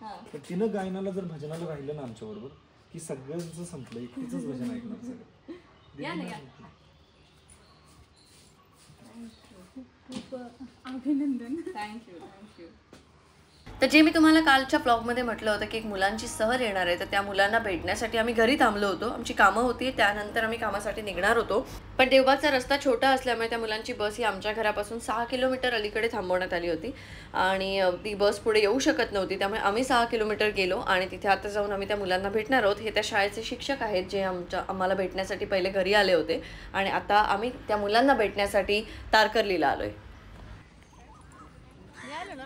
पण तिनं गायनाला जर भजनाला राहिलं ना आमच्या बरोबर की सगळ्यांचं संपलं, एकटीच भजन ऐकणार सगळं. खूप अभिनंदन. थँक्यू. तर जे मी तुम्हाला कालच्या ब्लॉगमध्ये म्हटलं होतं की एक मुलांची सहल येणार आहे, तर त्या मुलांना भेटण्यासाठी आम्ही घरी थांबलो होतो. आमची कामं होती, त्यानंतर आम्ही कामासाठी निघणार होतो. पण देवबागचा रस्ता छोटा असल्यामुळे त्या मुलांची बस ही आमच्या घरापासून 6 किलोमीटर अलीकडे थांबवण्यात आली होती आणि ती बस पुढे येऊ शकत नव्हती. त्यामुळे आम्ही 6 किलोमीटर गेलो आणि तिथे आता जाऊन आम्ही त्या मुलांना भेटणार आहोत. हे त्या शाळेचे शिक्षक आहेत जे आम्हाला भेटण्यासाठी पहिले घरी आले होते आणि आता आम्ही त्या मुलांना भेटण्यासाठी तारकर्लीला आलोय.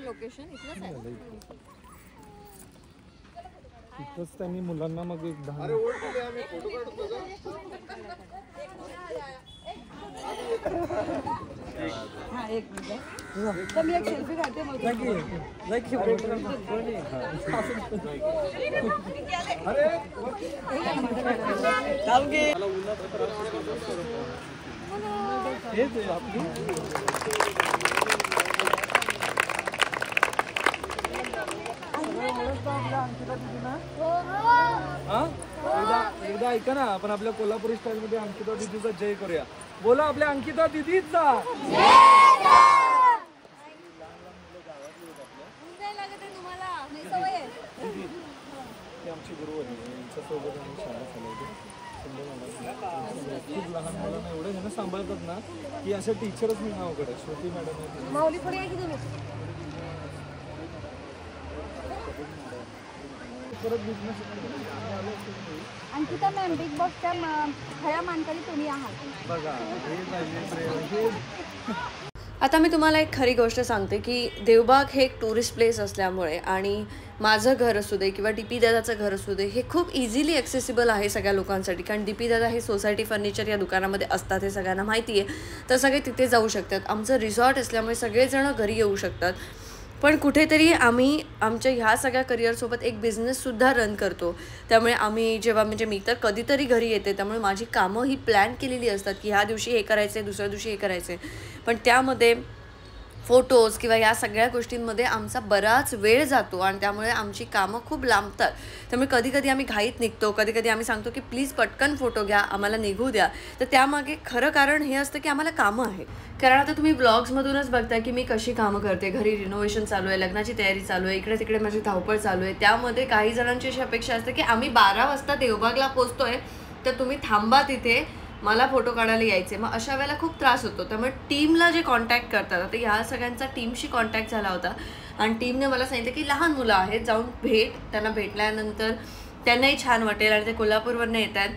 लोकेशन इथंच त्यांनी मुलांना मग एक 10 मी एक सेल्फी काढते मग एकदा ऐका ना, आपण आपल्या कोल्हापुरी स्टाईल मध्ये अंकिता दीदीचा जय करूया. बोला आपल्या अंकिता दीदीचा. आमची गुरु होती, यांच्यासोबत आम्ही शाळा चालवतो. खूप लहान मुलांना एवढं ह्यानं सांभाळतात ना की असं टीचरच मी नाव कडे श्रुती मॅडम परत बिझनेस. अंकिता मॅम, बिग बॉसच्या खऱ्या मानकरी तुम्ही आहात बघा. आता मी तुम्हाला एक खरी गोष्ट सांगते की देवबाग हे एक टुरिस्ट प्लेस असल्यामुळे आणि माझं घर असू दे किंवा डी पी दादाचं घर असू दे हे खूप इझिली ॲक्सेसिबल आहे सगळ्या लोकांसाठी. कारण डी पी दादा हे सोसायटी फर्निचर या दुकानामध्ये असतात, हे सगळ्यांना माहिती आहे. तर सगळे तिथे जाऊ शकतात. आमचं रिसॉर्ट असल्यामुळे सगळेजण घरी येऊ शकतात. पण कुठेतरी आम्ही आमच्या ह्या सगळ्या करिअरसोबत एक बिझनेससुद्धा रन करतो. त्यामुळे आम्ही जेव्हा म्हणजे मी तर कधीतरी घरी येते, त्यामुळे माझी कामं ही प्लॅन केलेली असतात की ह्या दिवशी हे करायचं आहे, दुसऱ्या दिवशी हे करायचं आहे. पण त्यामध्ये फोटोज किंवा या सगळ्या गोष्टींमध्ये आमचा बराच वेळ जातो आणि त्यामुळे आमची कामं खूप लांबतात. त्यामुळे कधीकधी आम्ही घाईत निघतो, कधीकधी आम्ही सांगतो की प्लीज पटकन फोटो घ्या, आम्हाला निघू द्या. तर त्यामागे खरं कारण हे असतं की आम्हाला कामं आहे. कारण आता तुम्ही ब्लॉग्समधूनच बघताय की मी कशी कामं करते. घरी रिनोव्हेशन चालू आहे, लग्नाची तयारी चालू आहे, इकडे तिकडे माझी धावपळ चालू आहे. त्यामध्ये काही जणांची अशी अपेक्षा असते की आम्ही 12 वाजता देवबागला पोचतोय तर तुम्ही थांबा तिथे, मला फोटो काढायला यायचे. मग अशा वेळेला खूप त्रास होतो. त्यामुळे टीमला जे कॉन्टॅक्ट करतात, आता ह्या सगळ्यांचा टीमशी कॉन्टॅक्ट झाला होता आणि टीमने मला सांगितलं की लहान मुलं आहेत, जाऊन भेट. त्यांना भेटल्यानंतर त्यांनाही छान वाटेल आणि ते कोल्हापूरवरनं येत आहेत,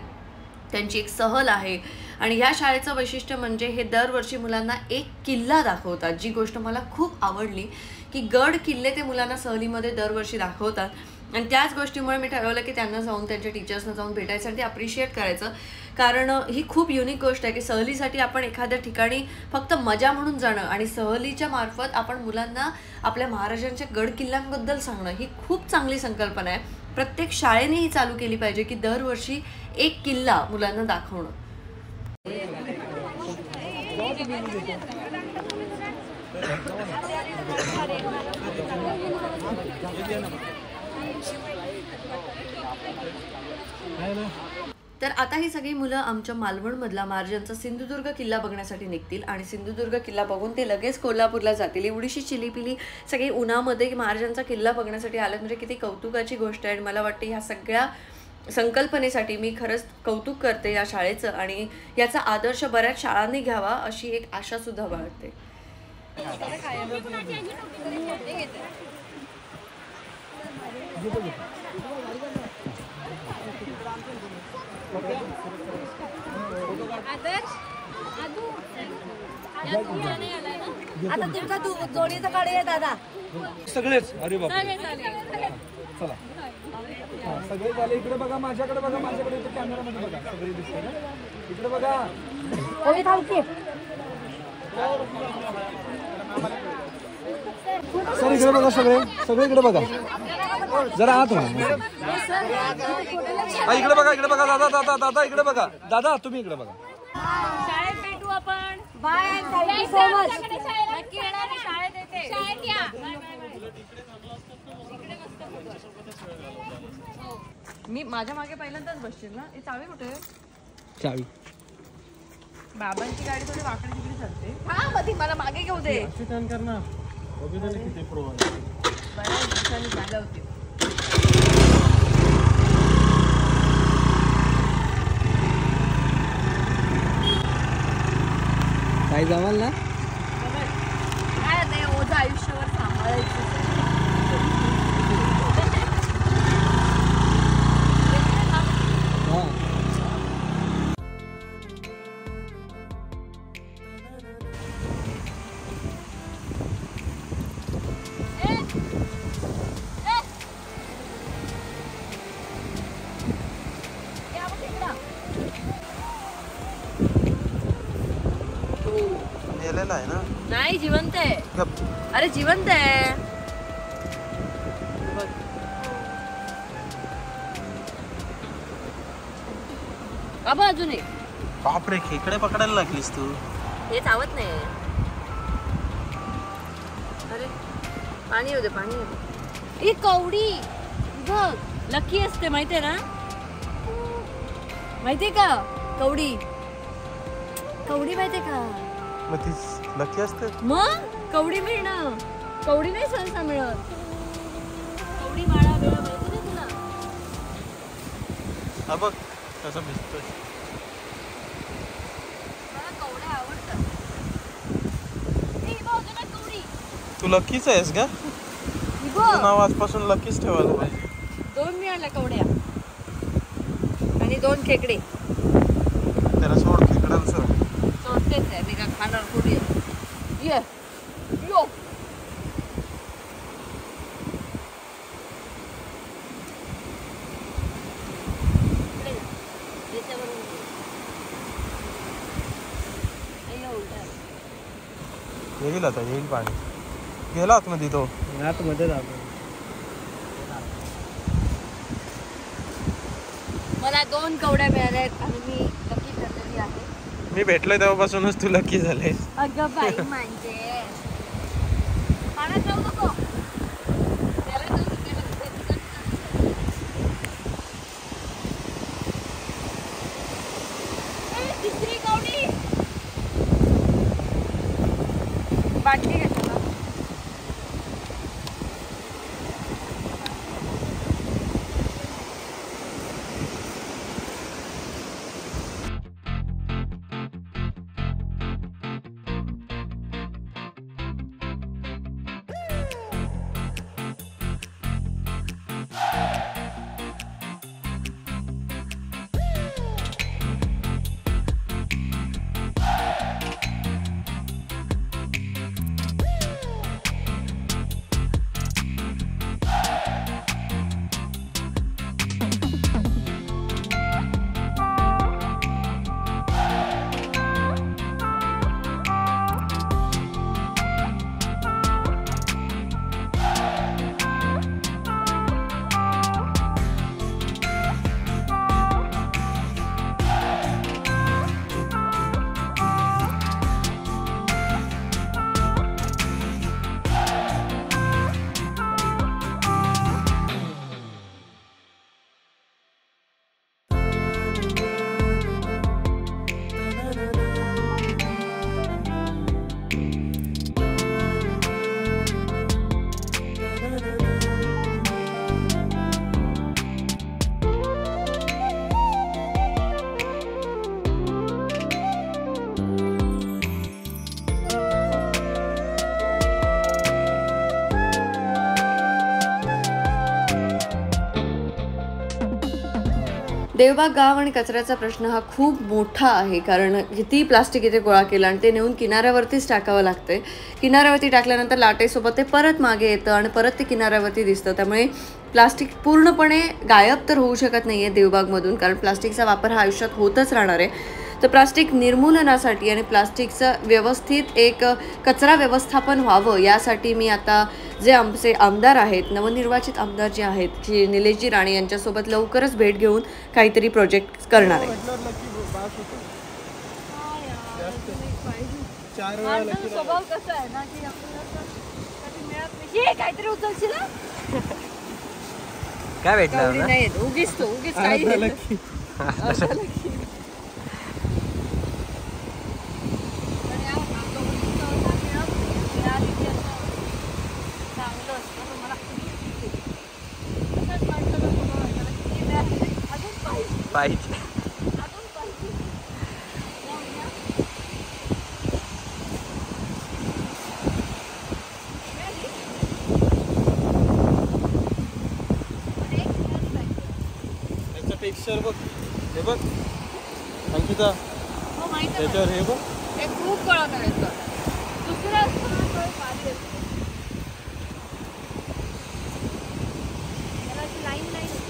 त्यांची एक सहल आहे. आणि ह्या शाळेचं वैशिष्ट्य म्हणजे हे दरवर्षी मुलांना एक किल्ला दाखवतात. जी गोष्ट मला खूप आवडली की गड किल्ले ते मुलांना सहलीमध्ये दरवर्षी दाखवतात. आणि त्याच गोष्टीमुळे मी ठरवलं की त्यांना जाऊन त्यांच्या टीचर्सना जाऊन भेटायचं आणि ते अप्रिशिएट करायचं. कारण ही खूप युनिक गोष्ट आहे की सहलीसाठी आपण एखाद्या ठिकाणी फक्त मजा म्हणून जाणं आणि सहलीच्या मार्फत आपण मुलांना आपल्या महाराजांच्या गड किल्ल्यांबद्दल सांगणं ही खूप चांगली संकल्पना आहे. प्रत्येक शाळेने ही चालू केली पाहिजे की दरवर्षी एक किल्ला मुलांना दाखवणं. तर आता ही सगळी मुलं आमच्या मालवणमधला महाराजांचा सिंधुदुर्ग किल्ला बघण्यासाठी निघतील आणि सिंधुदुर्ग किल्ला बघून ते लगेच कोल्हापूरला जातील. एवढीशी चिलीपिली सगळी उन्हामध्ये महाराजांचा किल्ला बघण्यासाठी आलं म्हणजे किती कौतुकाची गोष्ट आहे. आणि मला वाटते ह्या सगळ्या संकल्पनेसाठी मी खरंच कौतुक करते या शाळेचं आणि याचा आदर्श बऱ्याच शाळांनी घ्यावा अशी एक आशासुद्धा बाळगते. आता तुमचा जोडीचा काढूया दादा सगळेच. अरे बाबा चला सगळे झाले. इकडे बघा, माझ्याकडे बघा, माझ्याकडे इथे कॅमेरामध्ये बघा, सगळे दिसते ना. इकडे बघा, सर इकडे बघा, सगळे सगळे इकडे बघा, जरा आत व्हा. इकडे बघा, इकडे बघा, दादा दादा दादा इकडे बघा, दादा तुम्ही इकडे बघा. शाळेत भेटू आपण. Bye, thank you so much. नक्की येणार शाळेत येते. शाळेत या. Bye bye bye. इकडे मस्त मी माझ्या मागे पहिल्यांदाच बसशील ना. ही चावी कुठे आहे? चावी बाबांची गाडी थोडी वाकडी तिकडे चालते. हा मधी मला मागे घेऊ दे. टर्न कर ना. किती प्रो बऱ्याच दिवसांनी झालं होते. काय जमाल ना. काय आता हे ओझं आयुष्यावर सांभाळायचं. आहे ना. नाही जिवंत आहे. अरे जिवंत आहे. बाबा अजून एक. बापरे खेकडे पकडायला लागलीस तू. हे चावत नाही. अरे पाणी येऊ दे पाणी येऊ दे. ही कवडी बघ लकी असते माहितीये ना. माहितीये का कवडी. कवडी माहितीये का. मग ती लकी असते. मग कवडी मिळणं. कवडी नाही सहसा मिळत. कवडी माळा वेळा माहिती ना तुला. हा बघ कसं भिजतोय. मला कवड्या आवडतात. कवडी तू लकीच आहेस का. तुझं नाव आजपासून लकीच ठेवायला पाहिजे. 2 मिळाल्या कवड्या आणि 2 खेकडे. त्याला सोड खेकड्यांचं. सोडतेच आहे मी का खाणार थोडी. ये यो येईल आता येईल पाणी. गेला आतमध्ये तो. आतमध्ये जातो. मला 2 कवड्या मिळाल्या आहेत आणि मी लकी ठरलेली आहे. मी भेटलोय तेव्हापासूनच तू लकी झाले. अगं बाई म्हणजे पाण्यात जाऊ नको. तिसरी कवडी बाटली घेतला. देवबाग गाव आणि कचऱ्याचा प्रश्न हा खूप मोठा आहे, कारण किती प्लास्टिक इथे गोळा केलं आणि ते नेऊन किनाऱ्यावरतीच टाकावं लागते. किनाऱ्यावरती टाकल्यानंतर लाटेसोबत ते परत मागे येतं आणि परत ते किनाऱ्यावरती दिसतं. त्यामुळे प्लास्टिक पूर्णपणे गायब तर होऊ शकत नाही आहे देवबागमधून, कारण प्लास्टिकचा वापर हा आयुष्यात होतच राहणार आहे. तर प्लास्टिक निर्मूलनासाठी आणि प्लास्टिकचं व्यवस्थित एक कचरा व्यवस्थापन व्हावं यासाठी मी आता जे आमचे आमदार आहेत, नवनिर्वाचित आमदार जे आहेत की निलेशजी राणे, यांच्यासोबत लवकरच भेट घेऊन काहीतरी प्रोजेक्ट करणार आहे. स्वभाव कसा आहे ना की आपल्याला काहीतरी उचलशील काय भेटणार कवडी ना? नाही येत उगीच तो उगीच काही झालं देतो. की. झालं की. पण या कवडीचं सहसा मिळत नाही. मिळाली की असं चांगलं असतं. तर मला असंच वाटलं तर मला वाटलं की किती मिळाले? अजून पाहिजे पाहिजे. अजून पाहिजे. जाऊया. मिळाली? पण एक मिळाली पाहिजे. त्याचा टेक्स्चर बघ, हे बघ अंकिता, हो माहिती आहे मला. त्याच्यावर हे बघ. हे खूप कडक आहे तर. दुसरं असतं ना थोडं भारी असतं. त्याला अशी लाईन नाही होत.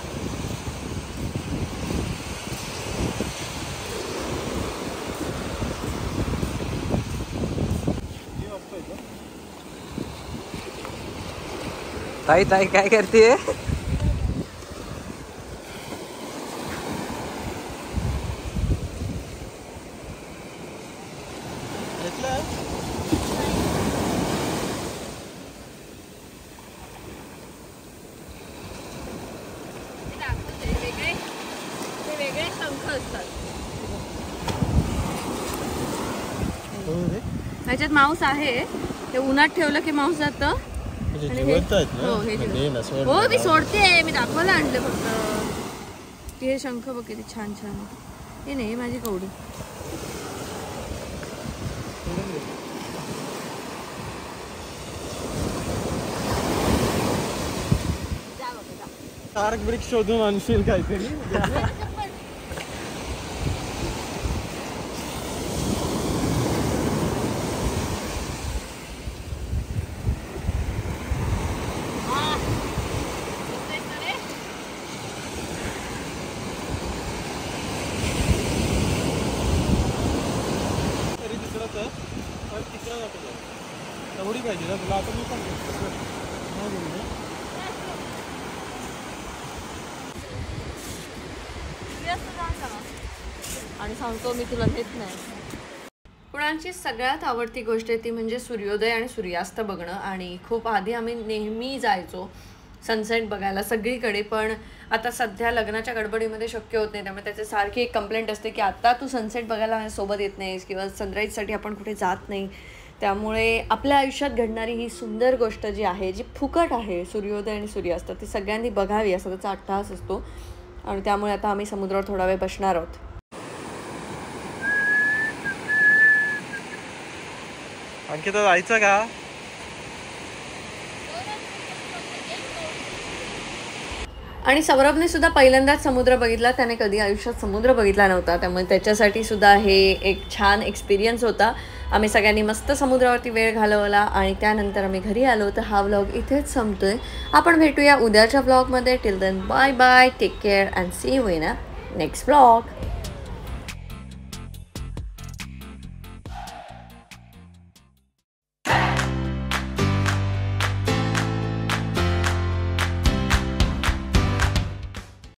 ताई ताई काय करते? घेतलं? ते दाखवते वेगळे ते वेगळे शंख असतात. हो रे. ह्याच्यात मांस आहे. ते उन्हात ठेवलं की मांस जातं. म्हणजे आणि हे- जिवंत आहेत ना? हो, हे मग जिवंत. दे ना, सोड हो ना. मी सोडते. मी दाखवायला आणले फक्त. हे शंख बघ किती छान छान आहे. हे नाही ही माझी कवडी. जा बाबा, जा. टार्क ब्रिक शोधून आणशील काहीतरी. तरी तिकडं तर पण तिकडं नको जाऊ. तेवढी पाहिजे ना तुला. आता मी पण घेतो. नाही बोलू ना. आणि सांगतो मी तुला नेत नाही. कुणाची सगळ्यात आवडती गोष्ट आहे ती म्हणजे सूर्योदय आणि सूर्यास्त बघणं. आणि खूप आधी आम्ही नेहमी जायचो सनसेट बघायला सगळीकडे. पण आता सध्या लग्नाच्या गडबडीमध्ये शक्य होत नाही. त्यामुळे त्याची सारखी एक कंप्लेंट असते की आता तू सनसेट बघायला माझ्यासोबत येत नाहीस किंवा सनराईजसाठी आपण कुठे जात नाही. त्यामुळे आपल्या आयुष्यात घडणारी ही सुंदर गोष्ट जी आहे, जी फुकट आहे, सूर्योदय आणि सूर्यास्त, ती सगळ्यांनी बघावी असा त्याचा अट्टहास असतो. आणि त्यामुळे आता आम्ही समुद्रावर थोडा वेळ बसणार आहोत. अंकिता जायचं का? आणि सौरभने सुद्धा पहिल्यांदाच समुद्र बघितला. त्याने कधी आयुष्यात समुद्र बघितला नव्हता. त्यामुळे त्याच्यासाठी सुद्धा हे एक छान एक्सपिरियन्स होता. आम्ही सगळ्यांनी मस्त समुद्रावरती वेळ घालवला आणि त्यानंतर आम्ही घरी आलो. तर हा व्लॉग इथेच संपतोय. आपण भेटूया उद्याच्या व्लॉगमध्ये. Till then bye bye, take care and see you in a next vlog.